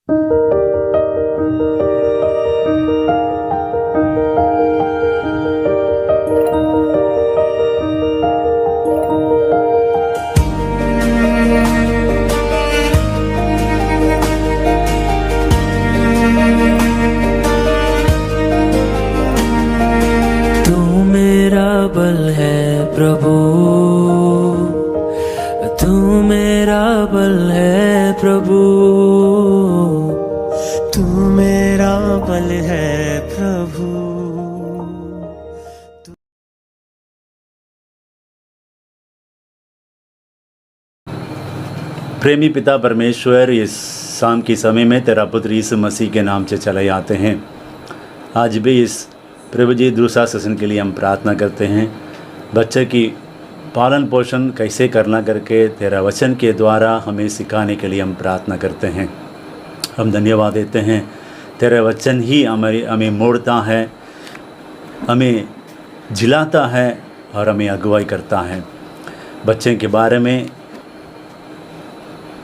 बल है प्रभु, तू मेरा बल है प्रभु, तू मेरा बल है प्रभु। प्रेमी पिता परमेश्वर, इस शाम के समय में तेरा पुत्र यीशु मसीह के नाम से चले आते हैं। आज भी इस प्रभु जी दूसरा सेशन के लिए हम प्रार्थना करते हैं। बच्चे की पालन पोषण कैसे करना करके तेरा वचन के द्वारा हमें सिखाने के लिए हम प्रार्थना करते हैं। हम धन्यवाद देते हैं, तेरा वचन ही हमें मोड़ता है, हमें झिलाता है और हमें अगुवाई करता है। बच्चे के बारे में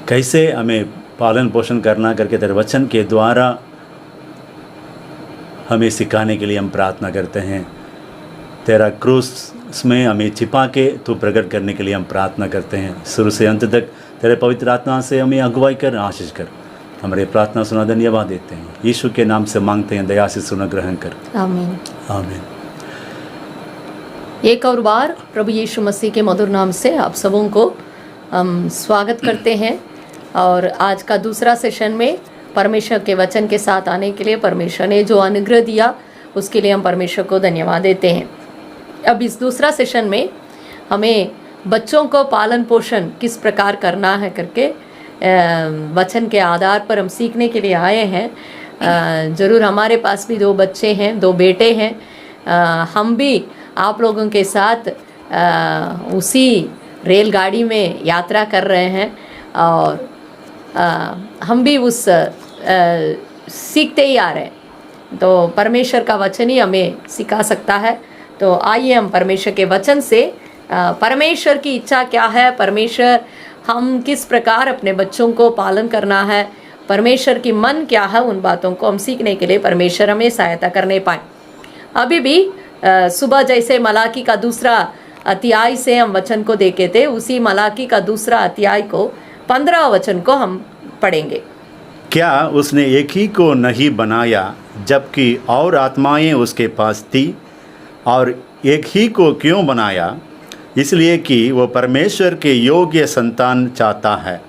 कैसे हमें पालन पोषण करना करके तेरे वचन के द्वारा हमें सिखाने के लिए हम प्रार्थना करते हैं। तेरा क्रूस में हमें छिपा के तू प्रकट करने के लिए हम प्रार्थना करते हैं। शुरू से अंत तक तेरे पवित्र आत्मा से हमें अगुवाई कर, आशीष कर। हमारे प्रार्थना सुना, धन्यवाद देते हैं। यीशु के नाम से मांगते हैं, दया से सुना ग्रहण कर, आमीन आमीन। एक और बार प्रभु यीशु मसीह के मधुर नाम से आप सबों को हम स्वागत करते हैं। और आज का दूसरा सेशन में परमेश्वर के वचन के साथ आने के लिए परमेश्वर ने जो अनुग्रह दिया उसके लिए हम परमेश्वर को धन्यवाद देते हैं। अब इस दूसरा सेशन में हमें बच्चों को पालन पोषण किस प्रकार करना है करके वचन के आधार पर हम सीखने के लिए आए हैं। ज़रूर हमारे पास भी 2 बच्चे हैं, 2 बेटे हैं। हम भी आप लोगों के साथ उसी रेलगाड़ी में यात्रा कर रहे हैं और हम भी उस सीखते ही आ रहे हैं। तो परमेश्वर का वचन ही हमें सिखा सकता है। तो आइए हम परमेश्वर के वचन से परमेश्वर की इच्छा क्या है, परमेश्वर हम किस प्रकार अपने बच्चों को पालन करना है, परमेश्वर की मन क्या है, उन बातों को हम सीखने के लिए परमेश्वर हमें सहायता करने पाए। अभी भी सुबह जैसे मलाकी का दूसरा अध्याय से हम वचन को देखे थे, उसी मलाकी का दूसरा अध्याय को 15 वचन को हम पढ़ेंगे। क्या उसने एक ही को नहीं बनाया जबकि और आत्माएं उसके पास थी? और एक ही को क्यों बनाया? इसलिए कि वो परमेश्वर के योग्य संतान चाहता है।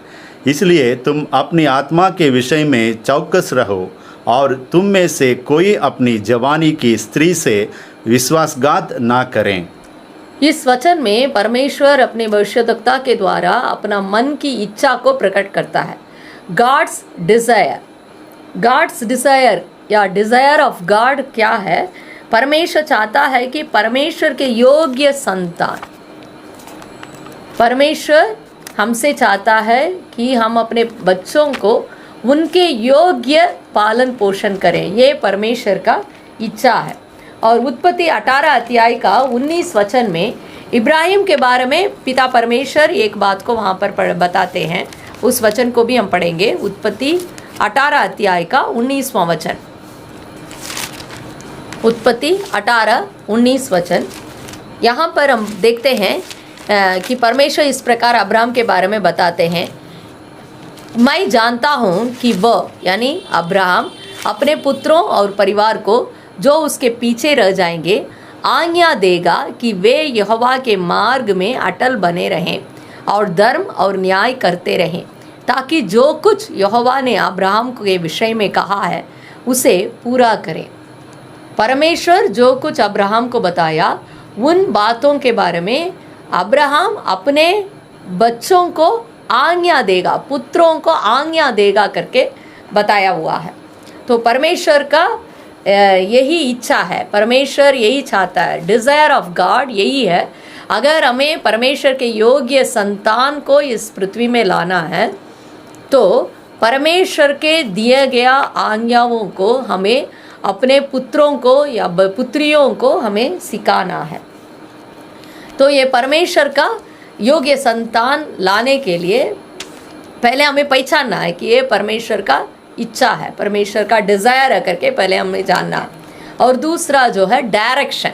इसलिए तुम अपनी आत्मा के विषय में चौकस रहो और तुम में से कोई अपनी जवानी की स्त्री से विश्वासघात ना करें। इस वचन में परमेश्वर अपने भविष्यद्वक्ता के द्वारा अपना मन की इच्छा को प्रकट करता है। गॉड्स डिज़ायर या डिज़ायर ऑफ गॉड क्या है? परमेश्वर चाहता है कि परमेश्वर के योग्य संतान, परमेश्वर हमसे चाहता है कि हम अपने बच्चों को उनके योग्य पालन पोषण करें। ये परमेश्वर का इच्छा है। और उत्पत्ति 18 अध्याय का 19 वचन में इब्राहिम के बारे में पिता परमेश्वर एक बात को वहाँ पर बताते हैं। उस वचन को भी हम पढ़ेंगे। उत्पत्ति 18 अध्याय का 19वां वचन। उत्पत्ति 18-19 वचन। यहाँ पर हम देखते हैं कि परमेश्वर इस प्रकार अब्राहम के बारे में बताते हैं। मैं जानता हूँ कि वह यानी अब्राहम अपने पुत्रों और परिवार को जो उसके पीछे रह जाएंगे आज्ञा देगा कि वे यहोवा के मार्ग में अटल बने रहें और धर्म और न्याय करते रहें, ताकि जो कुछ यहोवा ने अब्राहम के विषय में कहा है उसे पूरा करें। परमेश्वर जो कुछ अब्राहम को बताया उन बातों के बारे में अब्राहम अपने बच्चों को आज्ञा देगा, पुत्रों को आज्ञा देगा करके बताया हुआ है। तो परमेश्वर का यही इच्छा है, परमेश्वर यही चाहता है। डिज़ायर ऑफ गॉड यही है। अगर हमें परमेश्वर के योग्य संतान को इस पृथ्वी में लाना है तो परमेश्वर के दिए गया आज्ञाओं को हमें अपने पुत्रों को या पुत्रियों को हमें सिखाना है। तो ये परमेश्वर का योग्य संतान लाने के लिए पहले हमें पहचानना है कि ये परमेश्वर का इच्छा है, परमेश्वर का डिज़ायर है करके पहले हमें जानना। और दूसरा जो है डायरेक्शन,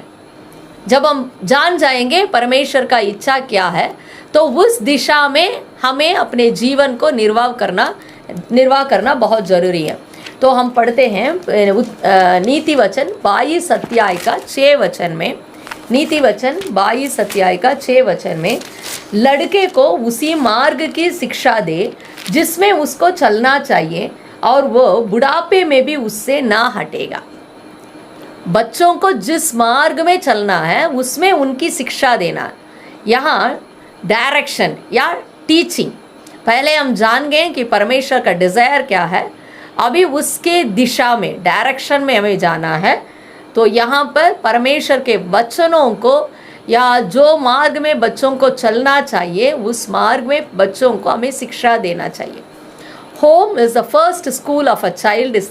जब हम जान जाएंगे परमेश्वर का इच्छा क्या है तो उस दिशा में हमें अपने जीवन को निर्वाह करना बहुत ज़रूरी है। तो हम पढ़ते हैं नीति वचन 22 अध्याय का 6 वचन में, नीति वचन 22 अध्याय का 6 वचन में, लड़के को उसी मार्ग की शिक्षा दे जिसमें उसको चलना चाहिए और वो बुढ़ापे में भी उससे ना हटेगा। बच्चों को जिस मार्ग में चलना है उसमें उनकी शिक्षा देना, यहाँ डायरेक्शन या टीचिंग। पहले हम जान गए कि परमेश्वर का डिज़ायर क्या है, अभी उसके दिशा में डायरेक्शन में हमें जाना है। तो यहाँ पर परमेश्वर के वचनों को या जो मार्ग में बच्चों को चलना चाहिए उस मार्ग में बच्चों को हमें शिक्षा देना चाहिए। Home is the first school of a child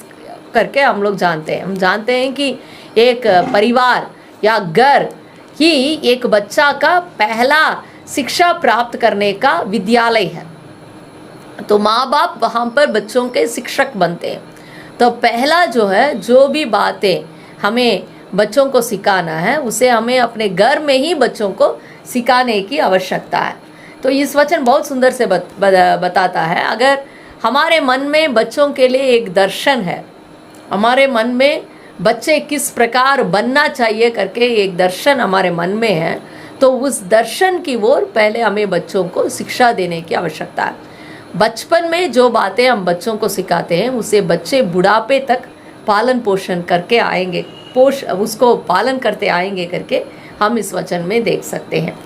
करके हम लोग जानते हैं। हम जानते हैं कि एक परिवार या घर ही एक बच्चा का पहला शिक्षा प्राप्त करने का विद्यालय है। तो माँ बाप वहाँ पर बच्चों के शिक्षक बनते हैं। तो पहला जो है, जो भी बातें हमें बच्चों को सिखाना है उसे हमें अपने घर में ही बच्चों को सिखाने की आवश्यकता है। तो इस वचन बहुत सुंदर से बताता है, अगर हमारे मन में बच्चों के लिए एक दर्शन है, हमारे मन में बच्चे किस प्रकार बनना चाहिए करके एक दर्शन हमारे मन में है, तो उस दर्शन की ओर पहले हमें बच्चों को शिक्षा देने की आवश्यकता है। बचपन में जो बातें हम बच्चों को सिखाते हैं उसे बच्चे बुढ़ापे तक पालन पोषण करके आएंगे, उसको पालन करते आएंगे करके हम इस वचन में देख सकते हैं।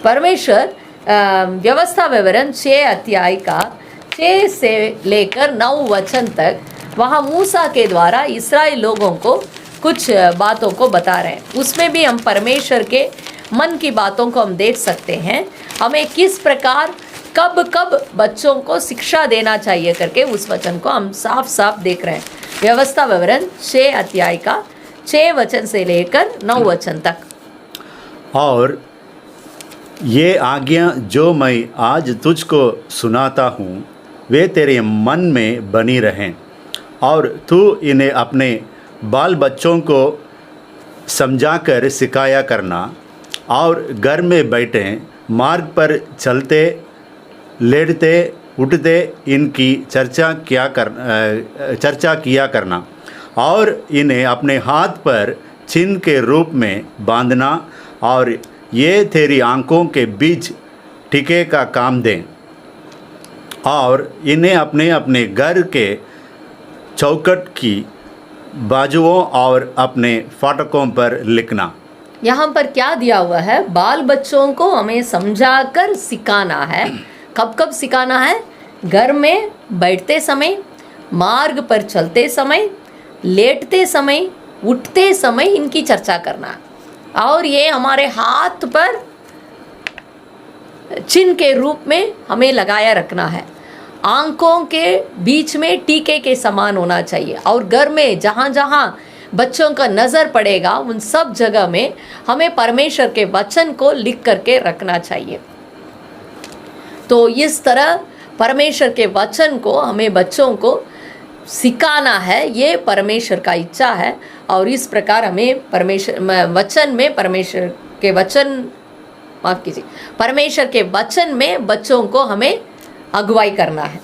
परमेश्वर व्यवस्था विवरण 6 अध्याय का 6 से लेकर 9 वचन तक वहाँ मूसा के द्वारा इस्राएल लोगों को कुछ बातों को बता रहे हैं। उसमें भी हम परमेश्वर के मन की बातों को हम देख सकते हैं, हमें किस प्रकार कब कब बच्चों को शिक्षा देना चाहिए करके उस वचन को हम साफ साफ देख रहे हैं। व्यवस्था विवरण 6 अध्याय का 6 वचन से लेकर 9 वचन तक। और ये आज्ञा जो मैं आज तुझको सुनाता हूँ वे तेरे मन में बनी रहें और तू इन्हें अपने बाल बच्चों को समझाकर सिखाया करना और घर में बैठे मार्ग पर चलते लेटते उठते इनकी चर्चा किया करना और इन्हें अपने हाथ पर चिन्ह के रूप में बांधना और ये तेरी आंखों के बीच टीके का काम दें और इन्हें अपने अपने घर के चौखट की बाजुओं और अपने फाटकों पर लिखना। यहाँ पर क्या दिया हुआ है, बाल बच्चों को हमें समझाकर सिखाना है। कब कब सिखाना है? घर में बैठते समय, मार्ग पर चलते समय, लेटते समय, उठते समय इनकी चर्चा करना और ये हमारे हाथ पर चिन्ह के रूप में हमें लगाया रखना है। आंखों के बीच में टीके के समान होना चाहिए और घर में जहाँ जहाँ बच्चों का नज़र पड़ेगा उन सब जगह में हमें परमेश्वर के वचन को लिख करके रखना चाहिए। तो इस तरह परमेश्वर के वचन को हमें बच्चों को सिखाना है, ये परमेश्वर का इच्छा है। और इस प्रकार हमें परमेश्वर के वचन में बच्चों को हमें अगुवाई करना है।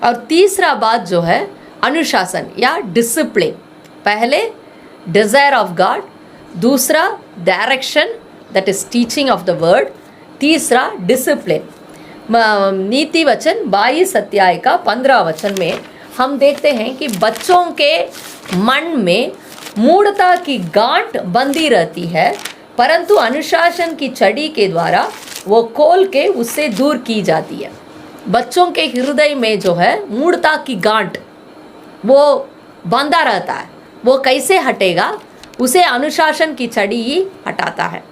और तीसरा बात जो है अनुशासन या डिसिप्लिन। पहले डिज़ायर ऑफ गॉड, दूसरा direction that is teaching of the word, तीसरा डिसिप्लिन। नीति वचन 22 अध्याय का 15 वचन में हम देखते हैं कि बच्चों के मन में मूढ़ता की गांठ बंधी रहती है, परंतु अनुशासन की छड़ी के द्वारा वो खोल के उससे दूर की जाती है। बच्चों के हृदय में जो है मूढ़ता की गांठ वो बंधा रहता है, वो कैसे हटेगा? उसे अनुशासन की छड़ी ही हटाता है।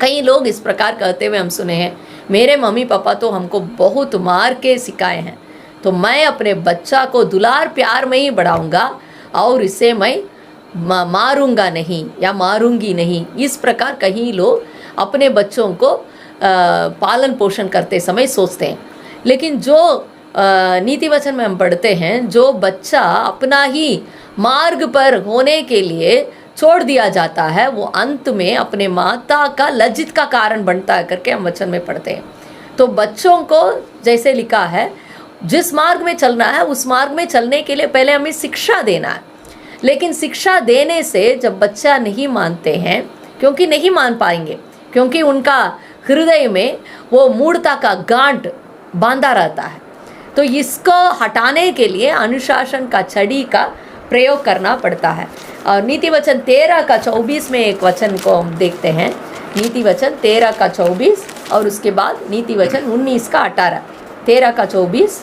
कई लोग इस प्रकार कहते हुए हम सुने हैं, मेरे मम्मी पापा तो हमको बहुत मार के सिखाए हैं, तो मैं अपने बच्चा को दुलार प्यार में ही बढ़ाऊंगा और इसे मैं मारूंगा नहीं या मारूंगी नहीं। इस प्रकार कई लोग अपने बच्चों को पालन पोषण करते समय सोचते हैं। लेकिन जो नीति वचन में हम पढ़ते हैं, जो बच्चा अपना ही मार्ग पर होने के लिए छोड़ दिया जाता है वो अंत में अपने माता का लज्जित का कारण बनता है करके हम वचन में पढ़ते हैं। तो बच्चों को जैसे लिखा है, जिस मार्ग में चलना है उस मार्ग में चलने के लिए पहले हमें शिक्षा देना है। लेकिन शिक्षा देने से जब बच्चा नहीं मानते हैं, क्योंकि नहीं मान पाएंगे, क्योंकि उनका हृदय में वो मूढ़ता का गांठ बांधा रहता है, तो इसको हटाने के लिए अनुशासन का छड़ी का प्रयोग करना पड़ता है। और नीति वचन 13 का 24 में एक वचन को हम देखते हैं, नीति वचन 13 का 24 और उसके बाद नीति वचन 19 का 18। 13 का 24,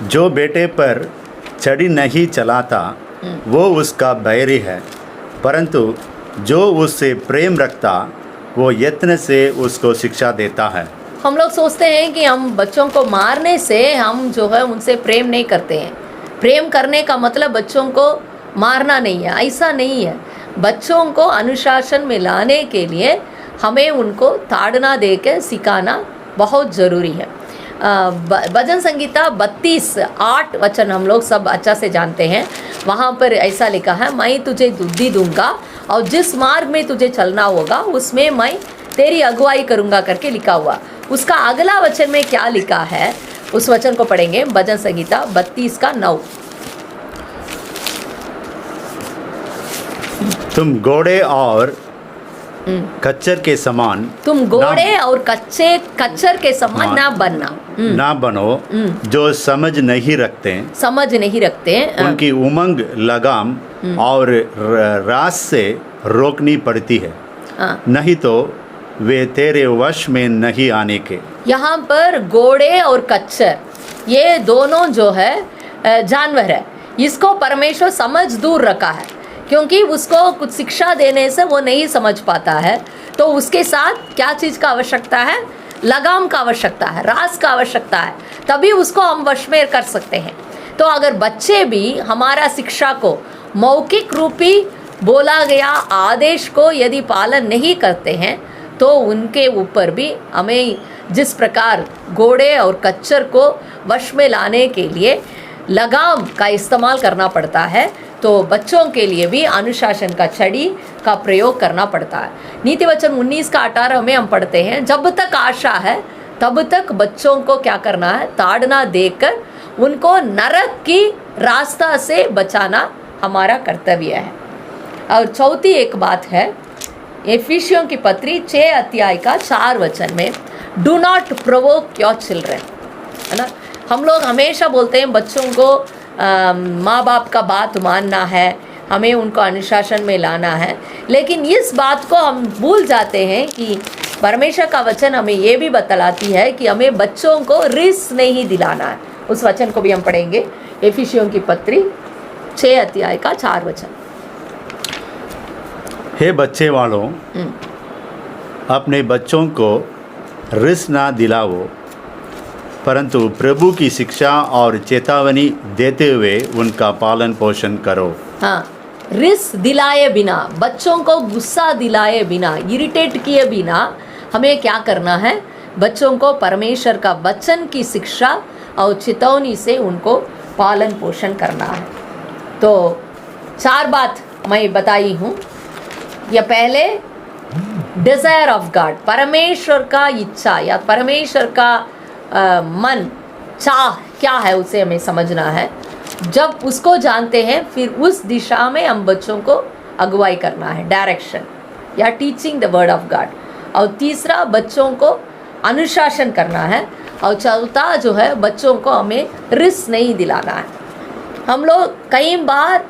जो बेटे पर छड़ी नहीं चलाता वो उसका बैरी है, परंतु जो उससे प्रेम रखता वो यत्न से उसको शिक्षा देता है। हम लोग सोचते हैं कि हम बच्चों को मारने से हम जो है उनसे प्रेम नहीं करते हैं। प्रेम करने का मतलब बच्चों को मारना नहीं है, ऐसा नहीं है। बच्चों को अनुशासन में लाने के लिए हमें उनको ताड़ना दे के सिखाना बहुत ज़रूरी है। भजन संगीता 32:8 वचन हम लोग सब अच्छा से जानते हैं। वहाँ पर ऐसा लिखा है, मैं तुझे बुद्धि दूंगा और जिस मार्ग में तुझे चलना होगा उसमें मैं तेरी अगुवाई करूँगा करके लिखा हुआ। उसका अगला वचन में क्या लिखा है उस वचन को पढ़ेंगे। भजन संगीता 32 का 9। तुम घोड़े और कच्चर के समान, तुम घोड़े और कच्चर के समान ना बनना, ना बनो, जो समझ नहीं रखते उनकी उमंग लगाम और रास से रोकनी पड़ती है, नहीं तो वे तेरे वश में नहीं आने के। यहाँ पर घोड़े और कच्चर ये दोनों जो है जानवर है, इसको परमेश्वर समझ दूर रखा है, क्योंकि उसको कुछ शिक्षा देने से वो नहीं समझ पाता है। तो उसके साथ क्या चीज़ का आवश्यकता है? लगाम का आवश्यकता है, रास का आवश्यकता है, तभी उसको हम वश में कर सकते हैं। तो अगर बच्चे भी हमारा शिक्षा को मौखिक रूपी बोला गया आदेश को यदि पालन नहीं करते हैं तो उनके ऊपर भी हमें जिस प्रकार घोड़े और कच्चर को वश में लाने के लिए लगाम का इस्तेमाल करना पड़ता है, तो बच्चों के लिए भी अनुशासन का छड़ी का प्रयोग करना पड़ता है। नीति वचन 19 का 18 में हम पढ़ते हैं, जब तक आशा है तब तक बच्चों को क्या करना है? ताड़ना देकर उनको नरक की रास्ता से बचाना हमारा कर्तव्य है। और चौथी एक बात है, एफिसियों की पत्री 6 अध्याय का 4 वचन में, do not provoke your children, है ना। हम लोग हमेशा बोलते हैं बच्चों को माँ बाप का बात मानना है, हमें उनको अनुशासन में लाना है, लेकिन इस बात को हम भूल जाते हैं कि परमेश्वर का वचन हमें ये भी बतलाती है कि हमें बच्चों को रिस नहीं दिलाना है। उस वचन को भी हम पढ़ेंगे, एफिसियों की पत्री 6 अध्याय का 4 वचन। हे बच्चे वालों, अपने बच्चों को रिस ना दिलाओ, परंतु प्रभु की शिक्षा और चेतावनी देते हुए उनका पालन पोषण करो। हाँ, रिस दिलाए बिना, बच्चों को गुस्सा दिलाए बिना, इरिटेट किए बिना हमें क्या करना है? बच्चों को परमेश्वर का वचन की शिक्षा और चेतावनी से उनको पालन पोषण करना है। तो 4 बात मैं बताई हूँ। यह पहले डिज़ायर ऑफ गॉड, परमेश्वर का इच्छा या परमेश्वर का मन चाह क्या है उसे हमें समझना है। जब उसको जानते हैं फिर उस दिशा में हम बच्चों को अगुवाई करना है, डायरेक्शन या teaching the word of God. और तीसरा, बच्चों को अनुशासन करना है। और चौथा जो है, बच्चों को हमें रिस्क नहीं दिलाना है। हम लोग कई बार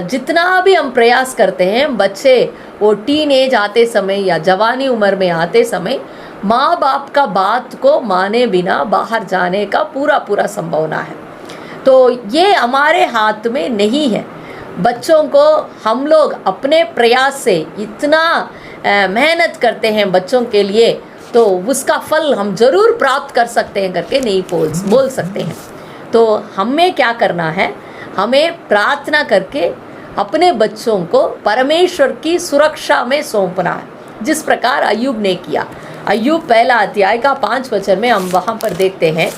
जितना भी हम प्रयास करते हैं, बच्चे वो टीन एज आते समय या जवानी उम्र में आते समय माँ बाप का बात को माने बिना बाहर जाने का पूरा संभावना है। तो ये हमारे हाथ में नहीं है। बच्चों को हम लोग अपने प्रयास से इतना मेहनत करते हैं बच्चों के लिए, तो उसका फल हम ज़रूर प्राप्त कर सकते हैं करके नहीं बोल सकते हैं। तो हमें क्या करना है? हमें प्रार्थना करके अपने बच्चों को परमेश्वर की सुरक्षा में सौंपना है, जिस प्रकार अय्यूब ने किया। अय्यूब 1 अध्याय का 5 वचन में हम वहाँ पर देखते हैं,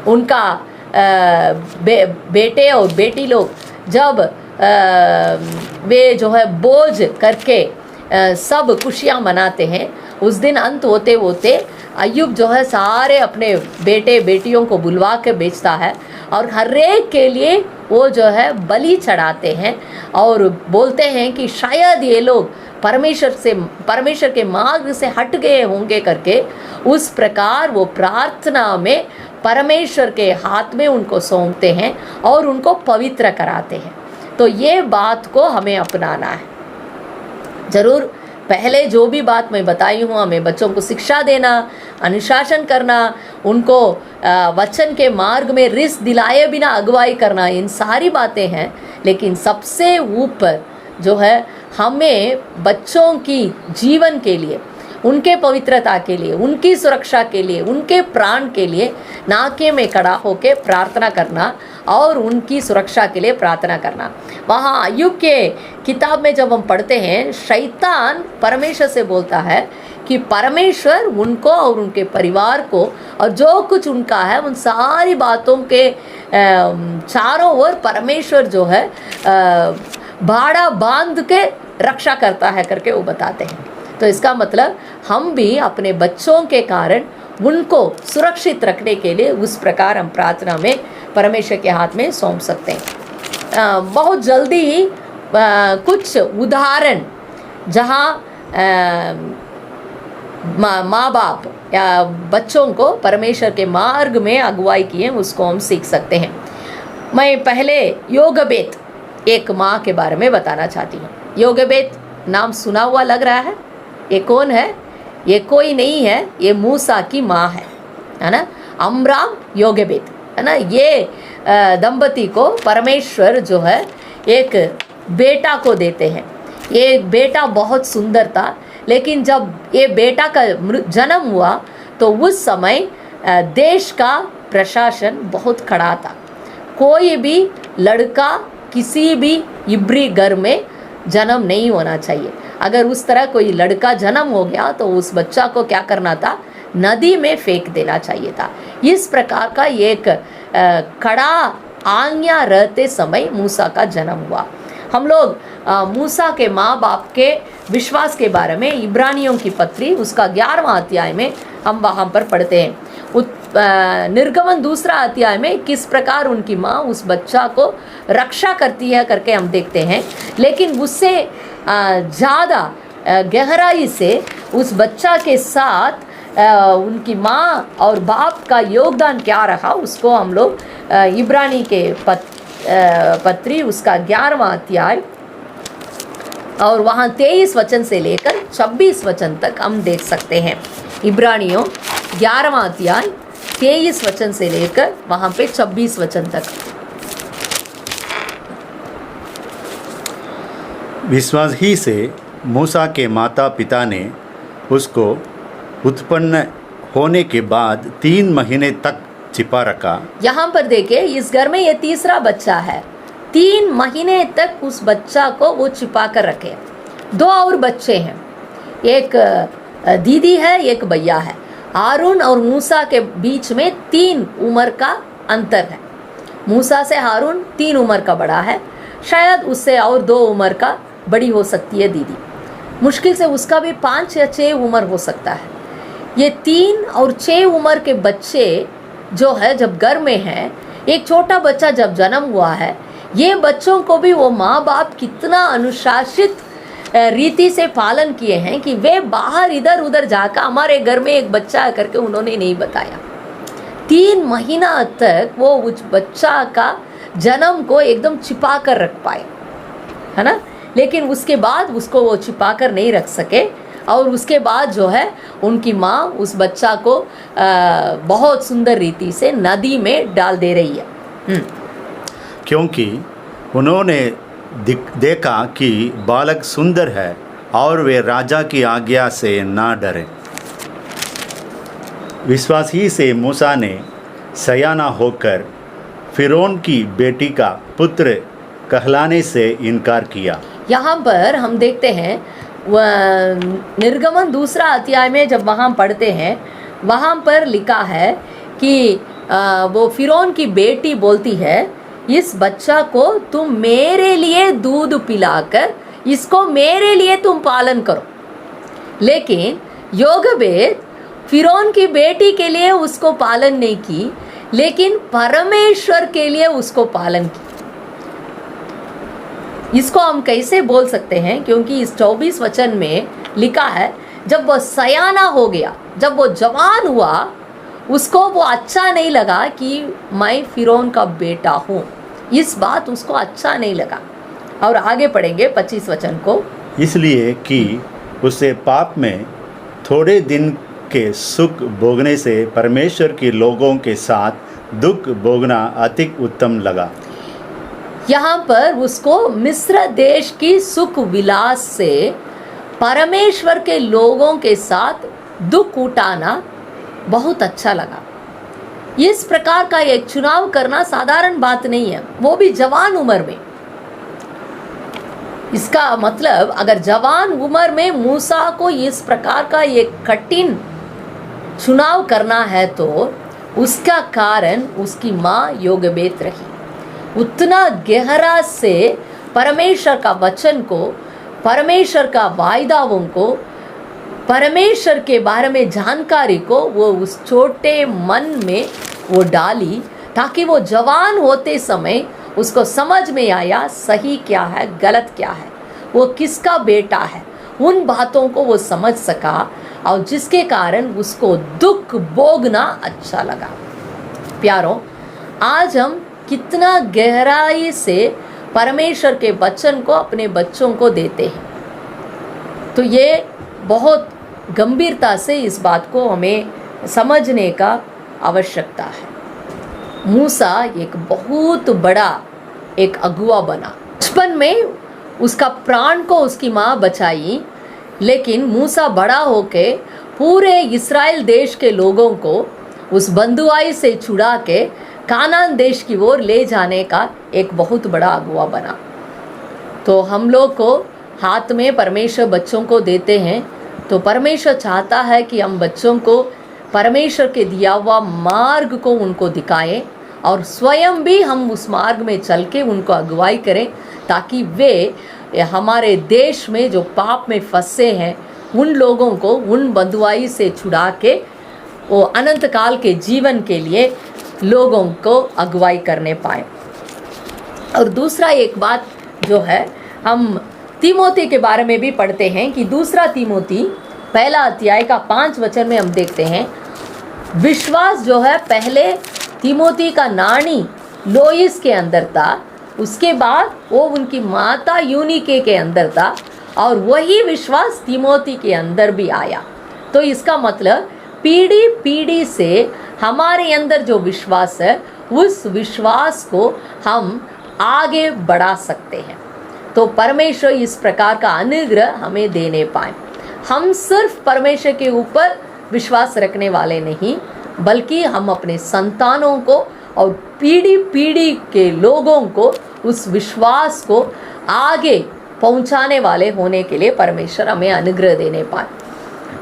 उनका बेटे और बेटी लोग जब वे जो है बोझ करके सब खुशियाँ मनाते हैं, उस दिन अंत होते होते अय्यूब जो है सारे अपने बेटे बेटियों को बुलवा के बेचता है और हर एक के लिए वो जो है बलि चढ़ाते हैं और बोलते हैं कि शायद ये लोग परमेश्वर के मार्ग से हट गए होंगे करके उस प्रकार वो प्रार्थना में परमेश्वर के हाथ में उनको सौंपते हैं और उनको पवित्र कराते हैं। तो ये बात को हमें अपनाना है। ज़रूर पहले जो भी बात मैं बताई हूँ, हमें बच्चों को शिक्षा देना, अनुशासन करना, उनको वचन के मार्ग में रिस दिलाए बिना अगुवाई करना, इन सारी बातें हैं। लेकिन सबसे ऊपर जो है हमें बच्चों की जीवन के लिए, उनके पवित्रता के लिए, उनकी सुरक्षा के लिए, उनके प्राण के लिए नाके में खड़ा होकर प्रार्थना करना और उनकी सुरक्षा के लिए प्रार्थना करना। वहाँ अय्यूब के किताब में जब हम पढ़ते हैं, शैतान परमेश्वर से बोलता है कि परमेश्वर उनको और उनके परिवार को और जो कुछ उनका है उन सारी बातों के चारों ओर परमेश्वर जो है बाड़ा बांध के रक्षा करता है करके वो बताते हैं। तो इसका मतलब हम भी अपने बच्चों के कारण उनको सुरक्षित रखने के लिए उस प्रकार हम प्रार्थना में परमेश्वर के हाथ में सौंप सकते हैं। बहुत जल्दी ही कुछ उदाहरण जहाँ माँ बाप या बच्चों को परमेश्वर के मार्ग में अगुवाई किए उसको हम सीख सकते हैं। मैं पहले योगेबेद एक माँ के बारे में बताना चाहती हूँ। योगेबेद नाम सुना हुआ लग रहा है। ये कौन है? ये कोई नहीं है, ये मूसा की माँ है ना, अमराम योगेबेद, है ना। ये दंपति को परमेश्वर जो है एक बेटा को देते हैं। ये बेटा बहुत सुंदर था, लेकिन जब ये बेटा का जन्म हुआ तो उस समय देश का प्रशासन बहुत खड़ा था। कोई भी लड़का किसी भी इब्री घर में जन्म नहीं होना चाहिए। अगर उस तरह कोई लड़का जन्म हो गया तो उस बच्चा को क्या करना था? नदी में फेंक देना चाहिए था। इस प्रकार का एक कड़ा आज्ञा रहते समय मूसा का जन्म हुआ। हम लोग मूसा के माँ बाप के विश्वास के बारे में इब्रानियों की पत्री उसका 11वां अध्याय में हम वहाँ पर पढ़ते हैं। निर्गमन 2 अध्याय में किस प्रकार उनकी माँ उस बच्चा को रक्षा करती है करके हम देखते हैं। लेकिन उससे ज़्यादा गहराई से उस बच्चा के साथ उनकी माँ और बाप का योगदान क्या रहा उसको हम लोग इब्रानी के पत्री उसका 11वां अध्याय और वहाँ 23 वचन से लेकर 26 वचन तक हम देख सकते हैं। इब्रानियों 11वां अध्याय 23 वचन से लेकर वहाँ पे 26 वचन तक। विश्वास ही से मूसा के माता पिता ने उसको उत्पन्न होने के बाद 3 महीने तक छिपा रखा। यहाँ पर देखिए, इस घर में ये तीसरा बच्चा है। 3 महीने तक उस बच्चा को वो छिपा कर रखे। 2 और बच्चे हैं, एक दीदी है, एक भैया है। हारून और मूसा के बीच में 3 उम्र का अंतर है। मूसा से हारून 3 उम्र का बड़ा है, शायद उससे और 2 उम्र का बड़ी हो सकती है दीदी। मुश्किल से उसका भी 5 या 6 उम्र हो सकता है। ये 3 और 6 उम्र के बच्चे जो है जब घर में हैं, एक छोटा बच्चा जब जन्म हुआ है, ये बच्चों को भी वो माँ बाप कितना अनुशासित रीति से पालन किए हैं कि वे बाहर इधर उधर जाकर हमारे घर में एक बच्चा है करके उन्होंने नहीं बताया। 3 महीना तक वो उस बच्चा का जन्म को एकदम छिपा कर रख पाए, है ना। लेकिन उसके बाद उसको वो छिपा कर नहीं रख सके और उसके बाद जो है उनकी माँ उस बच्चा को बहुत सुंदर रीति से नदी में डाल दे रही है। क्योंकि उन्होंने देखा कि बालक सुंदर है और वे राजा की आज्ञा से ना डरे। विश्वास ही से मूसा ने सयाना होकर फिरौन की बेटी का पुत्र कहलाने से इनकार किया। यहाँ पर हम देखते हैं निर्गमन 2 अध्याय में जब वहाँ पढ़ते हैं, वहाँ पर लिखा है कि वो फिरौन की बेटी बोलती है, इस बच्चा को तुम मेरे लिए दूध पिलाकर इसको मेरे लिए तुम पालन करो। लेकिन योगेबेद फिरौन की बेटी के लिए उसको पालन नहीं की, लेकिन परमेश्वर के लिए उसको पालन की। इसको हम कैसे बोल सकते हैं? क्योंकि इस 24 वचन में लिखा है, जब वो सयाना हो गया, जब वो जवान हुआ, उसको वो अच्छा नहीं लगा कि मैं फिरौन का बेटा हूँ। इस बात उसको अच्छा नहीं लगा। और आगे पढ़ेंगे 25 वचन को। इसलिए कि उसे पाप में थोड़े दिन के सुख भोगने से परमेश्वर के लोगों के साथ दुख भोगना अधिक उत्तम लगा। यहाँ पर उसको मिस्र देश की सुख विलास से परमेश्वर के लोगों के साथ दुख उठाना बहुत अच्छा लगा। इस प्रकार का एक चुनाव करना साधारण बात नहीं है, वो भी जवान उम्र में। इसका मतलब अगर जवान उम्र में मूसा को इस प्रकार का एक कठिन चुनाव करना है तो उसका कारण उसकी माँ योगेबेद रही। उतना गहरा से परमेश्वर का वचन को, परमेश्वर का वायदाओं को, परमेश्वर के बारे में जानकारी को वो उस छोटे मन में वो डाली, ताकि वो जवान होते समय उसको समझ में आया सही क्या है, गलत क्या है, वो किसका बेटा है। उन बातों को वो समझ सका और जिसके कारण उसको दुख भोगना अच्छा लगा। प्यारों, आज हम कितना गहराई से परमेश्वर के वचन को अपने बच्चों को देते हैं, तो ये बहुत गंभीरता से इस बात को हमें समझने का आवश्यकता है। मूसा एक बहुत बड़ा एक अगुआ बना। बचपन में उसका प्राण को उसकी माँ बचाई, लेकिन मूसा बड़ा होके पूरे इस्राएल देश के लोगों को उस बंधुआई से छुड़ा के कानान देश की ओर ले जाने का एक बहुत बड़ा अगुआ बना। तो हम लोग को हाथ में परमेश्वर बच्चों को देते हैं, तो परमेश्वर चाहता है कि हम बच्चों को परमेश्वर के दिया हुआ मार्ग को उनको दिखाएं और स्वयं भी हम उस मार्ग में चल के उनको अगुवाई करें, ताकि वे हमारे देश में जो पाप में फंसे हैं उन लोगों को उन बंधुआई से छुड़ा के वो अनंत काल के जीवन के लिए लोगों को अगुवाई करने पाए। और दूसरा एक बात जो है, हम तीमोती के बारे में भी पढ़ते हैं कि दूसरा तीमोती 1 अध्याय का 5 वचन में हम देखते हैं, विश्वास जो है पहले तीमोती का नानी लोइस के अंदर था, उसके बाद वो उनकी माता यूनिके के अंदर था, और वही विश्वास तीमोती के अंदर भी आया। तो इसका मतलब पीढ़ी पीढ़ी से हमारे अंदर जो विश्वास है, उस विश्वास को हम आगे बढ़ा सकते हैं। तो परमेश्वर इस प्रकार का अनुग्रह हमें देने पाए। हम सिर्फ परमेश्वर के ऊपर विश्वास रखने वाले नहीं, बल्कि हम अपने संतानों को और पीढ़ी पीढ़ी के लोगों को उस विश्वास को आगे पहुंचाने वाले होने के लिए परमेश्वर हमें अनुग्रह देने पाए।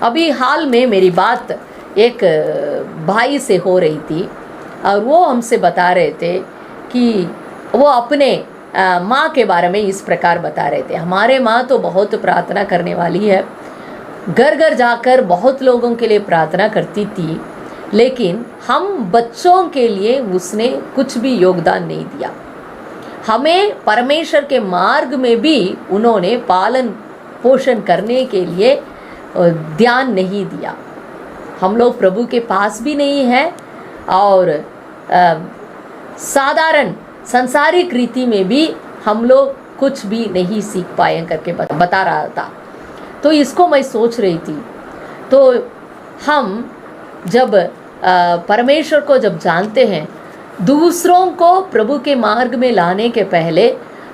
अभी हाल में मेरी बात एक भाई से हो रही थी, और वो हमसे बता रहे थे कि वो अपने माँ के बारे में इस प्रकार बता रहे थे, हमारे माँ तो बहुत प्रार्थना करने वाली है, घर घर जाकर बहुत लोगों के लिए प्रार्थना करती थी, लेकिन हम बच्चों के लिए उसने कुछ भी योगदान नहीं दिया। हमें परमेश्वर के मार्ग में भी उन्होंने पालन पोषण करने के लिए ध्यान नहीं दिया। हम लोग प्रभु के पास भी नहीं हैं, और साधारण संसारिक रीति में भी हम लोग कुछ भी नहीं सीख पाए करके बता रहा था। तो इसको मैं सोच रही थी, तो हम जब परमेश्वर को जब जानते हैं, दूसरों को प्रभु के मार्ग में लाने के पहले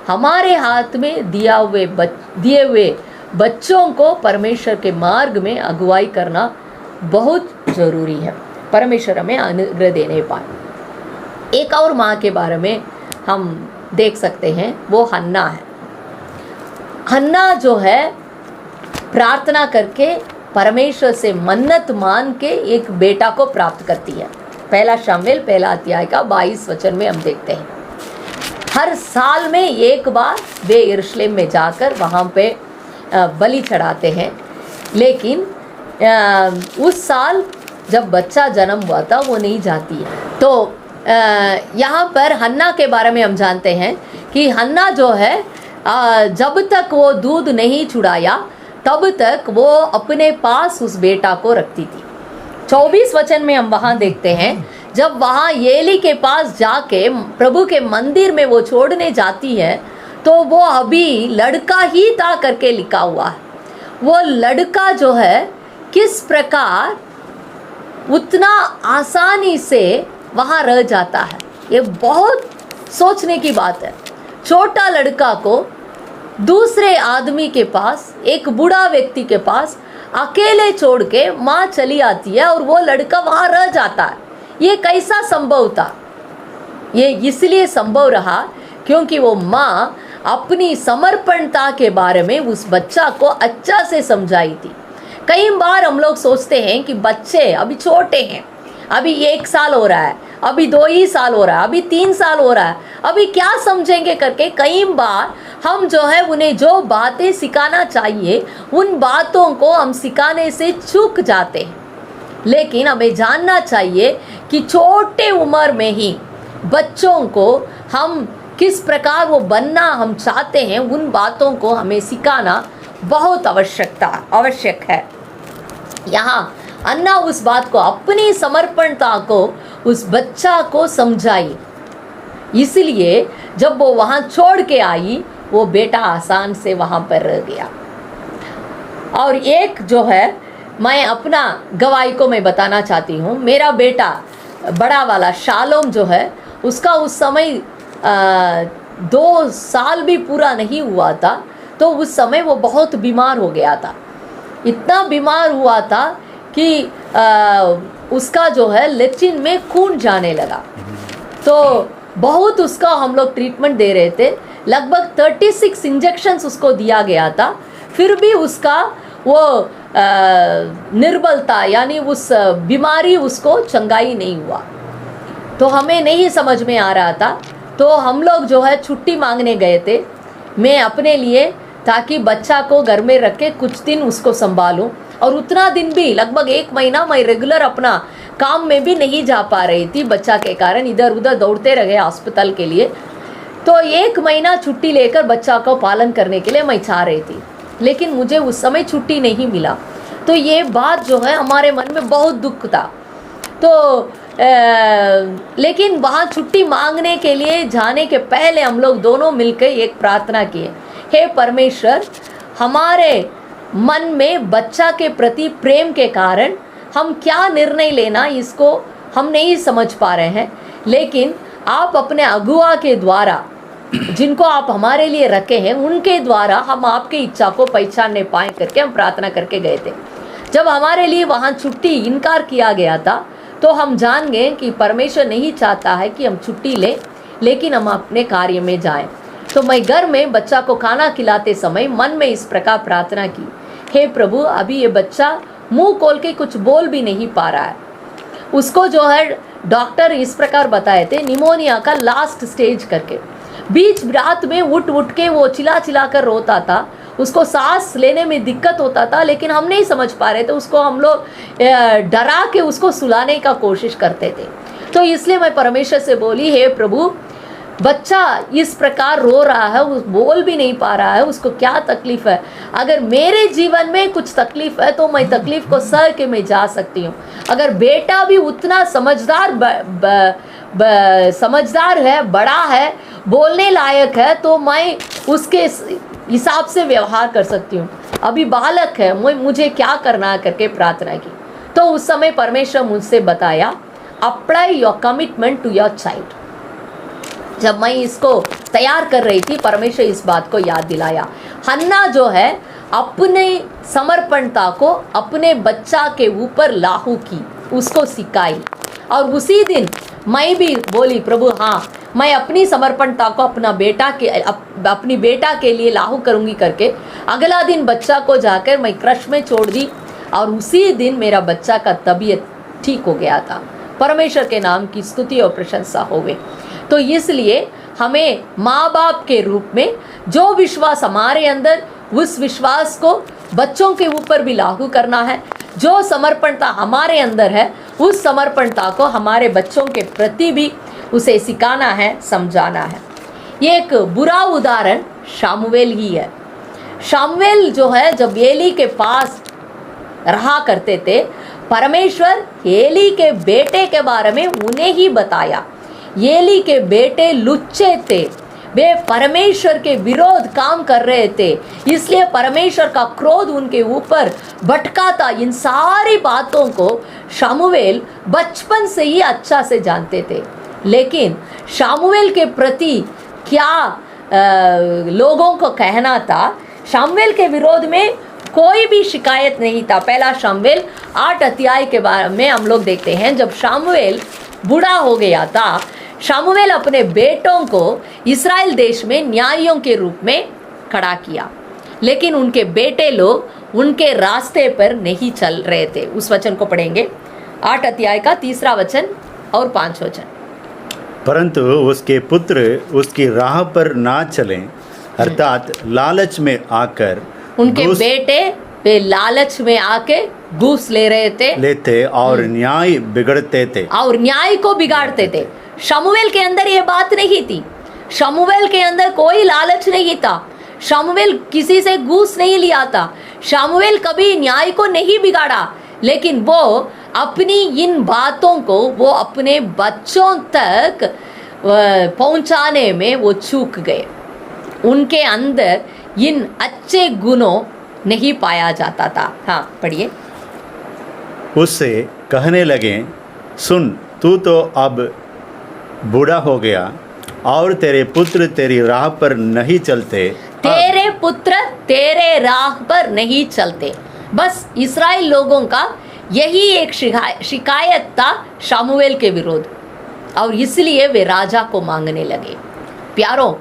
हमारे हाथ में दिए हुए बच्चों को परमेश्वर के मार्ग में अगुवाई करना बहुत ज़रूरी है। परमेश्वर हमें अनुग्रह देने पाए। एक और माँ के बारे में हम देख सकते हैं, वो हन्ना है। हन्ना जो है प्रार्थना करके परमेश्वर से मन्नत मान के एक बेटा को प्राप्त करती है। पहला शमूएल पहला अध्याय का 22 वचन में हम देखते हैं। हर साल में एक बार वे यरूशलेम में जाकर वहाँ पे बलि चढ़ाते हैं, लेकिन उस साल जब बच्चा जन्म हुआ था वो नहीं जाती है। तो यहाँ पर हन्ना के बारे में हम जानते हैं कि हन्ना जो है जब तक वो दूध नहीं छुड़ाया तब तक वो अपने पास उस बेटा को रखती थी। 24 वचन में हम वहाँ देखते हैं, जब वहाँ एली के पास जाके प्रभु के मंदिर में वो छोड़ने जाती है तो वो अभी लड़का ही था करके लिखा हुआ है। वो लड़का जो है किस प्रकार उतना आसानी से वहाँ रह जाता है, ये बहुत सोचने की बात है। छोटा लड़का को दूसरे आदमी के पास, एक बूढ़ा व्यक्ति के पास अकेले छोड़ के माँ चली आती है और वो लड़का वहाँ रह जाता है। ये कैसा संभव था? ये इसलिए संभव रहा क्योंकि वो माँ अपनी समर्पणता के बारे में उस बच्चा को अच्छा से समझाई थी। कई बार हम लोग सोचते हैं कि बच्चे अभी छोटे हैं, अभी 1 साल हो रहा है, अभी 2 ही साल हो रहा है, अभी 3 साल हो रहा है, अभी क्या समझेंगे करके कई बार हम जो है उन्हें जो बातें सिखाना चाहिए उन बातों को हम सिखाने से चूक जाते हैं। लेकिन हमें जानना चाहिए कि छोटे उम्र में ही बच्चों को हम किस प्रकार वो बनना हम चाहते हैं उन बातों को हमें सिखाना बहुत आवश्यक है। यहाँ अन्ना उस बात को, अपनी समर्पणता को उस बच्चा को समझाई, इसलिए जब वो वहाँ छोड़ के आई वो बेटा आसान से वहाँ पर रह गया। और एक जो है मैं अपना गवाही को मैं बताना चाहती हूँ। मेरा बेटा बड़ा वाला शालोम जो है उसका उस समय 2 साल भी पूरा नहीं हुआ था, तो उस समय वो बहुत बीमार हो गया था। इतना बीमार हुआ था कि उसका जो है लेट्रिन में खून जाने लगा। तो बहुत उसका हम लोग ट्रीटमेंट दे रहे थे, लगभग 36 इंजेक्शंस उसको दिया गया था, फिर भी उसका वो निर्बलता यानी उस बीमारी उसको चंगाई नहीं हुआ। तो हमें नहीं समझ में आ रहा था, तो हम लोग जो है छुट्टी मांगने गए थे, मैं अपने लिए, ताकि बच्चा को घर में रख के कुछ दिन उसको संभालूं। और उतना दिन भी लगभग 1 महीना मैं रेगुलर अपना काम में भी नहीं जा पा रही थी बच्चा के कारण, इधर उधर दौड़ते रहे अस्पताल के लिए। तो 1 महीना छुट्टी लेकर बच्चा को पालन करने के लिए मैं चाह रही थी, लेकिन मुझे उस समय छुट्टी नहीं मिला। तो ये बात जो है हमारे मन में बहुत दुख था। तो लेकिन वहाँ छुट्टी मांगने के लिए जाने के पहले हम लोग दोनों मिलकर एक प्रार्थना किए, हे परमेश्वर, हमारे मन में बच्चा के प्रति प्रेम के कारण हम क्या निर्णय लेना इसको हम नहीं समझ पा रहे हैं, लेकिन आप अपने अगुआ के द्वारा जिनको आप हमारे लिए रखे हैं उनके द्वारा हम आपकी इच्छा को पहचानने पाए करके हम प्रार्थना करके गए थे। जब हमारे लिए वहाँ छुट्टी इनकार किया गया था तो हम जान गए कि परमेश्वर नहीं चाहता है कि हम छुट्टी लें, लेकिन हम अपने कार्य में जाएं। तो मैं घर में बच्चा को खाना खिलाते समय मन में इस प्रकार प्रार्थना की, हे प्रभु, अभी ये बच्चा मुंह खोल के कुछ बोल भी नहीं पा रहा है। उसको जो है डॉक्टर इस प्रकार बताए थे निमोनिया का लास्ट स्टेज करके। बीच रात में उठ के वो चिल्ला चिल्ला कर रोता था, उसको सांस लेने में दिक्कत होता था, लेकिन हम नहीं समझ पा रहे थे। उसको हम लोग डरा के उसको सुलाने का कोशिश करते थे। तो इसलिए मैं परमेश्वर से बोली, हे प्रभु, बच्चा इस प्रकार रो रहा है, वो बोल भी नहीं पा रहा है, उसको क्या तकलीफ है? अगर मेरे जीवन में कुछ तकलीफ है तो मैं तकलीफ को सह के मैं जा सकती हूँ। अगर बेटा भी उतना समझदार है, बड़ा है, बोलने लायक है, तो मैं उसके हिसाब से व्यवहार कर सकती हूँ। अभी बालक है, मुझे क्या करना करके प्रार्थना की। तो उस समय परमेश्वर मुझसे बताया, apply your commitment to your child. जब मैं इसको तैयार कर रही थी, परमेश्वर इस बात को याद दिलाया। हन्ना जो है अपने समर्पणता को अपने बच्चा के ऊपर लागू की, उसको सिखाई। और उसी दिन मैं भी बोली, प्रभु हाँ, मैं अपनी समर्पणता को अपनी बेटा के लिए लागू करूँगी करके अगला दिन बच्चा को जाकर मैं क्रश में छोड़ दी। और उसी दिन मेरा बच्चा का तबीयत ठीक हो गया था। परमेश्वर के नाम की स्तुति और प्रशंसा होवे। तो इसलिए हमें माँ बाप के रूप में जो विश्वास हमारे अंदर, उस विश्वास को बच्चों के ऊपर भी लागू करना है। जो समर्पणता हमारे अंदर है, उस समर्पणता को हमारे बच्चों के प्रति भी उसे सिखाना है, समझाना है। ये एक बुरा उदाहरण शामुएल ही है। शामुएल जो है, जब एली के पास रहा करते थे, परमेश्वर एली के बेटे के बारे में उन्हें ही बताया। एली के बेटे लुच्चे थे, वे परमेश्वर के विरोध काम कर रहे थे, इसलिए परमेश्वर का क्रोध उनके ऊपर भटका था। इन सारी बातों को शामुएल बचपन से ही अच्छा से जानते थे। लेकिन शामुएल के प्रति क्या लोगों को कहना था, शामुएल के विरोध में कोई भी शिकायत नहीं था। पहला शामुएल 8 अध्याय के बारे में हम लोग देखते हैं। जब शामुएल बूढ़ा हो गया था, शामुएल अपने बेटों को इस्राएल देश में न्यायियों के रूप में खड़ा किया, लेकिन उनके बेटे लोग उनके रास्ते पर नहीं चल रहे थे। उस वचन को पढ़ेंगे, 8 अध्याय का 3 वचन और 5 वचन। परंतु उसके पुत्र उसकी राह पर ना चलें, अर्थात लालच में आकर, उनके बेटे वे लालच में आके घूस लेते और न्याय बिगड़ते थे, और न्याय को बिगाड़ते थे। शमूएल के अंदर ये बात नहीं थी। शमूएल के अंदर कोई लालच नहीं था। शमूएल किसी से घूस नहीं लिया था। शमूएल कभी न्याय को नहीं बिगाड़ा, लेकिन वो अपनी इन बातों को वो अपने बच्चों तक पहुंचाने में वो चूक गए। उनके अंदर इन अच्छे गुणों नहीं पाया जाता था। हाँ, पढ़िए। उससे कहने लगे, सुन, तू तो अब बूढ़ा हो गया और तेरे पुत्र तेरी राह पर नहीं चलते। तेरे पुत्र तेरे राह पर नहीं चलते। बस इस्राएल लोगों का यही एक शिकायत था शामुएल के विरोध, और इसलिए वे राजा को मांगने लगे। प्यारों,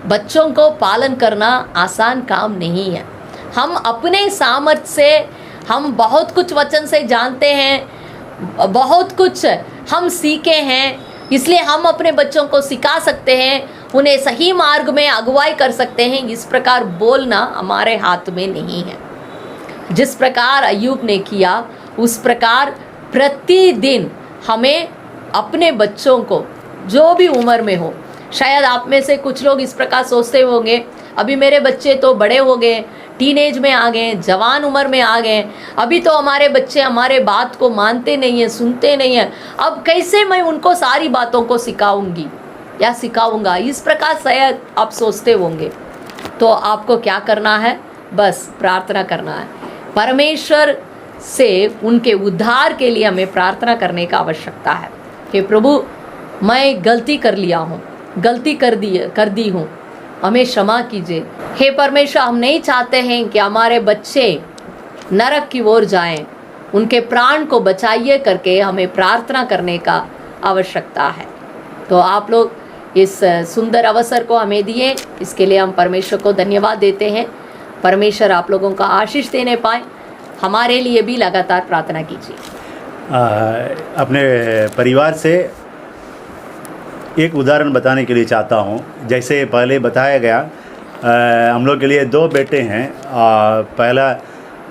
बच्चों को पालन करना आसान काम नहीं है। हम अपने सामर्थ्य से हम बहुत कुछ वचन से जानते हैं, बहुत कुछ हम सीखे हैं, इसलिए हम अपने बच्चों को सिखा सकते हैं, उन्हें सही मार्ग में अगुवाई कर सकते हैं। इस प्रकार बोलना हमारे हाथ में नहीं है। जिस प्रकार अय्यूब ने किया, उस प्रकार प्रतिदिन हमें अपने बच्चों को, जो भी उम्र में हो, शायद आप में से कुछ लोग इस प्रकार सोचते होंगे, अभी मेरे बच्चे तो बड़े हो गए, टीनेज में आ गए, जवान उम्र में आ गए, अभी तो हमारे बच्चे हमारे बात को मानते नहीं हैं, सुनते नहीं हैं, अब कैसे मैं उनको सारी बातों को सिखाऊंगी या सिखाऊंगा। इस प्रकार शायद आप सोचते होंगे। तो आपको क्या करना है? बस प्रार्थना करना है। परमेश्वर से उनके उद्धार के लिए हमें प्रार्थना करने का आवश्यकता है कि प्रभु, मैं गलती कर लिया हूँ, गलती कर दी हूँ, हमें क्षमा कीजिए। हे परमेश्वर, हम नहीं चाहते हैं कि हमारे बच्चे नरक की ओर जाएं, उनके प्राण को बचाइए करके हमें प्रार्थना करने का आवश्यकता है। तो आप लोग इस सुंदर अवसर को हमें दिए, इसके लिए हम परमेश्वर को धन्यवाद देते हैं। परमेश्वर आप लोगों का आशीष देने पाए। हमारे लिए भी लगातार प्रार्थना कीजिए। अपने परिवार से एक उदाहरण बताने के लिए चाहता हूँ। जैसे पहले बताया गया, हम लोग के लिए 2 बेटे हैं। पहला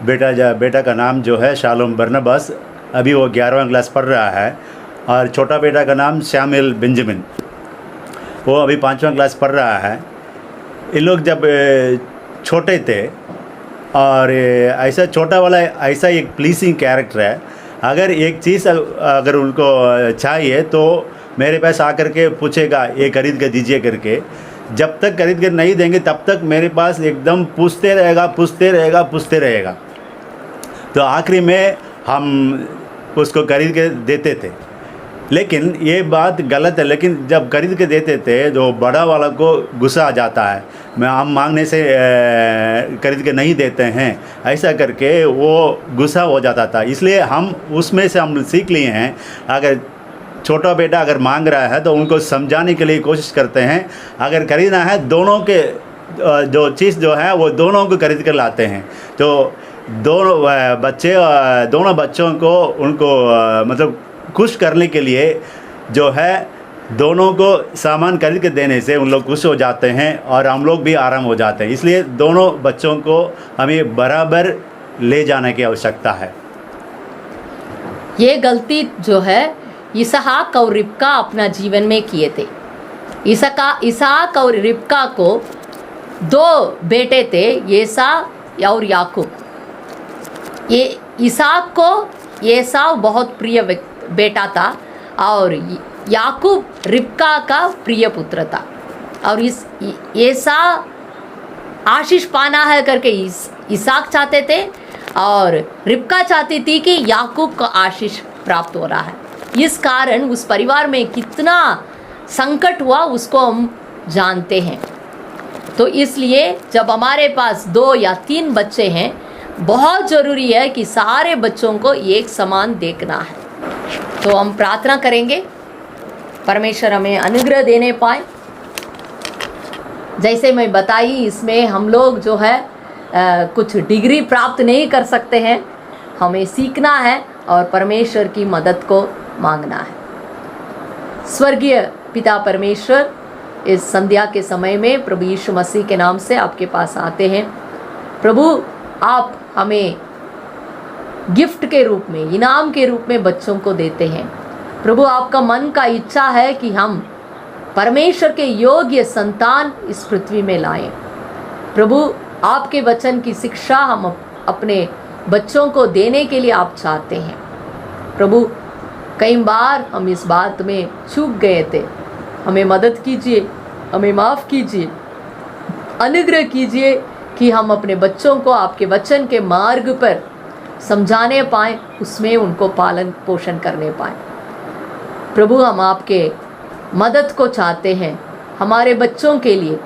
बेटा का नाम जो है शालोम बरनबास, अभी वो 11वां क्लास पढ़ रहा है, और छोटा बेटा का नाम शैमुएल बेंजामिन, वो अभी 5वां क्लास पढ़ रहा है। ये लोग जब छोटे थे, और ऐसा छोटा वाला ऐसा एक प्लीजिंग कैरेक्टर है, अगर एक चीज़ अगर उनको चाहिए तो मेरे पास आकर के पूछेगा, ये खरीद के दीजिए करके। जब तक खरीद के नहीं देंगे तब तक मेरे पास एकदम पूछते रहेगा। तो आखिरी में हम उसको खरीद के देते थे। लेकिन ये बात गलत है। लेकिन जब खरीद के देते थे तो बड़ा वाला को गुस्सा आ जाता है, हम मांगने से खरीद के नहीं देते हैं, ऐसा करके वो गुस्सा हो जाता था। इसलिए हम उसमें से हम सीख लिए हैं, अगर छोटा बेटा अगर मांग रहा है तो उनको समझाने के लिए कोशिश करते हैं। अगर खरीदना है, दोनों के जो चीज़ जो है वो दोनों को खरीद कर लाते हैं। तो दोनों बच्चों को उनको मतलब खुश करने के लिए जो है दोनों को सामान खरीद के देने से उन लोग खुश हो जाते हैं और हम लोग भी आराम हो जाते हैं। इसलिए दोनों बच्चों को हमें बराबर ले जाने की आवश्यकता है। ये गलती जो है इसहाक और रिबका अपना जीवन में किए थे। इसहाक और रिबका को 2 बेटे थे, येसा और याकूब। ये इसहाक को एसाव बहुत प्रिय बेटा था और याकूब रिबका का प्रिय पुत्र था। और इस एसा आशीष पाना है करके इसहाक चाहते थे और रिबका चाहती थी कि याकूब को आशीष प्राप्त हो रहा है। इस कारण उस परिवार में कितना संकट हुआ उसको हम जानते हैं। तो इसलिए जब हमारे पास 2 या 3 बच्चे हैं, बहुत ज़रूरी है कि सारे बच्चों को एक समान देखना है। तो हम प्रार्थना करेंगे परमेश्वर हमें अनुग्रह देने पाए। जैसे मैं बताई, इसमें हम लोग जो है कुछ डिग्री प्राप्त नहीं कर सकते हैं, हमें सीखना है और परमेश्वर की मदद को मांगना है। स्वर्गीय पिता परमेश्वर, इस संध्या के समय में प्रभु यीशु मसीह के नाम से आपके पास आते हैं। प्रभु, आप हमें गिफ्ट के रूप में, इनाम के रूप में बच्चों को देते हैं। प्रभु, आपका मन का इच्छा है कि हम परमेश्वर के योग्य संतान इस पृथ्वी में लाएं। प्रभु, आपके वचन की शिक्षा हम अपने बच्चों को देने के लिए आप चाहते हैं। प्रभु, कई बार हम इस बात में चूक गए थे, हमें मदद कीजिए, हमें माफ़ कीजिए, अनुग्रह कीजिए कि हम अपने बच्चों को आपके वचन के मार्ग पर समझाने पाएँ, उसमें उनको पालन पोषण करने पाएँ। प्रभु, हम आपके मदद को चाहते हैं हमारे बच्चों के लिए।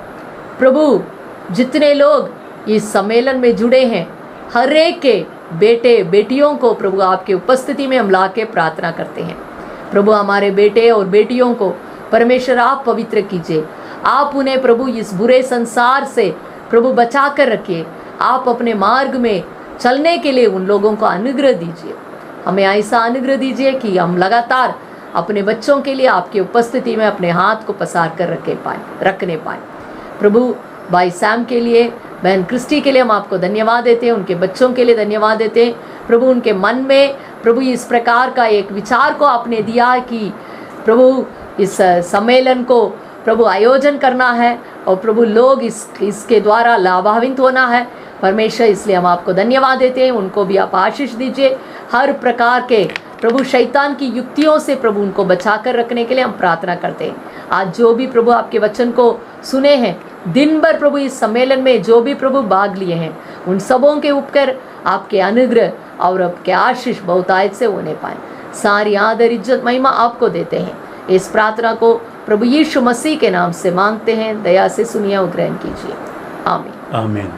प्रभु, जितने लोग इस सम्मेलन में जुड़े हैं, हर एक के बेटे बेटियों को प्रभु आपके उपस्थिति में हम ला के प्रार्थना करते हैं। प्रभु, हमारे बेटे और बेटियों को परमेश्वर आप पवित्र कीजिए। आप उन्हें प्रभु इस बुरे संसार से प्रभु बचा कर रखिए। आप अपने मार्ग में चलने के लिए उन लोगों को अनुग्रह दीजिए। हमें ऐसा अनुग्रह दीजिए कि हम लगातार अपने बच्चों के लिए आपकी उपस्थिति में अपने हाथ को पसार कर रखने पाएँ। प्रभु, भाई सैम के लिए, बहन क्रिस्टी के लिए हम आपको धन्यवाद देते हैं, उनके बच्चों के लिए धन्यवाद देते हैं। प्रभु, उनके मन में प्रभु इस प्रकार का एक विचार को आपने दिया कि प्रभु इस सम्मेलन को प्रभु आयोजन करना है और प्रभु लोग इसके द्वारा लाभान्वित होना है। परमेश्वर, इसलिए हम आपको धन्यवाद देते हैं। उनको भी आप आशीष दीजिए। हर प्रकार के प्रभु शैतान की युक्तियों से प्रभु उनको बचा कर रखने के लिए हम प्रार्थना करते हैं। आज जो भी प्रभु आपके वचन को सुने हैं, दिन भर प्रभु इस सम्मेलन में जो भी प्रभु भाग लिए हैं, उन सबों के ऊपर आपके अनुग्रह और आपके आशीष बहुतायत से होने पाए। सारी आदर, इज्जत, महिमा आपको देते हैं। इस प्रार्थना को प्रभु यीशु मसीह के नाम से मांगते हैं। दया से सुनिए और ग्रहण कीजिए। आमीन। आमीन।